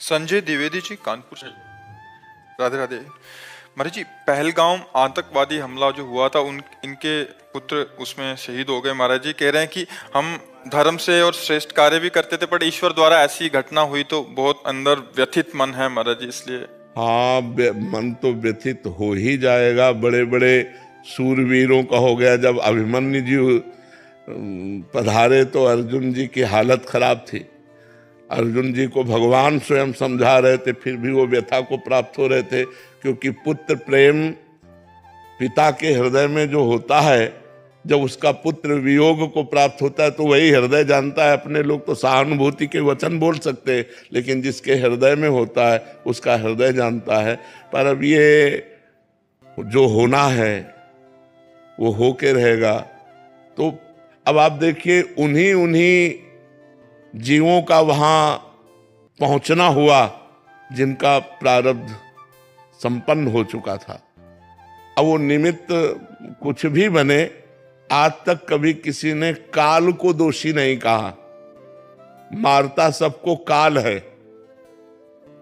संजय द्विवेदी जी, कानपुर से। राधे राधे। महाराज जी, पहलगाम आतंकवादी हमला जो हुआ था, इनके पुत्र उसमें शहीद हो गए। महाराज जी कह रहे हैं कि हम धर्म से और श्रेष्ठ कार्य भी करते थे, पर ईश्वर द्वारा ऐसी घटना हुई तो बहुत अंदर व्यथित मन है महाराज जी, इसलिए। हाँ, मन तो व्यथित हो ही जाएगा। बड़े बड़े सूरवीरों का हो गया। जब अभिमन्यु जी पधारे तो अर्जुन जी की हालत खराब थी। अर्जुन जी को भगवान स्वयं समझा रहे थे, फिर भी वो व्यथा को प्राप्त हो रहे थे, क्योंकि पुत्र प्रेम पिता के हृदय में जो होता है, जब उसका पुत्र वियोग को प्राप्त होता है तो वही हृदय जानता है। अपने लोग तो सहानुभूति के वचन बोल सकते हैं, लेकिन जिसके हृदय में होता है उसका हृदय जानता है। पर अब ये जो होना है वो होके रहेगा। तो अब आप देखिए, उन्हीं जीवों का वहां पहुंचना हुआ जिनका प्रारब्ध संपन्न हो चुका था। अब वो निमित्त कुछ भी बने, आज तक कभी किसी ने काल को दोषी नहीं कहा। मारता सबको काल है,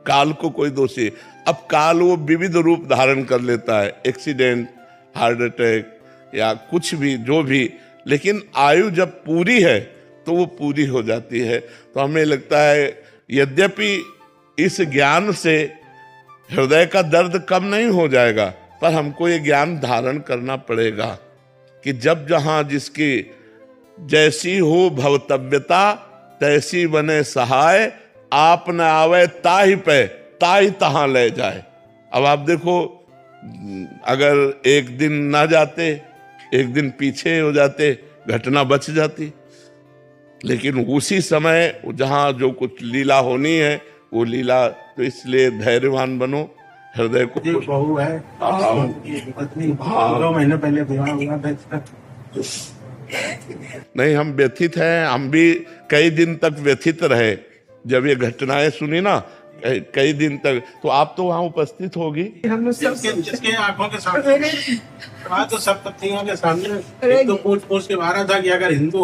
काल को कोई दोषी। अब काल वो विविध रूप धारण कर लेता है, एक्सीडेंट, हार्ट अटैक या कुछ भी, जो भी, लेकिन आयु जब पूरी है तो वो पूरी हो जाती है। तो हमें लगता है, यद्यपि इस ज्ञान से हृदय का दर्द कम नहीं हो जाएगा, पर हमको ये ज्ञान धारण करना पड़ेगा कि जब जहां जिसकी जैसी हो भवतव्यता, तैसी बने सहाय, आप न आवे ताहि पे, ताहि तहां ले जाए। अब आप देखो, अगर एक दिन ना जाते, एक दिन पीछे हो जाते, घटना बच जाती। लेकिन उसी समय जहां जो कुछ लीला होनी है वो लीला, तो इसलिए धैर्यवान बनो, हृदय को। बहू है, पत्नी 2 महीने पहले विवाह हुआ था। नहीं, हम व्यथित हैं। हम भी कई दिन तक व्यथित रहे जब ये घटनाएं सुनी ना, कई दिन तक। तो आप तो वहां उपस्थित होगी। हम जिसके आंखों के सामने, तो सब पत्नियों के सामने, एक तो पूछ के मारा था कि अगर हिंदू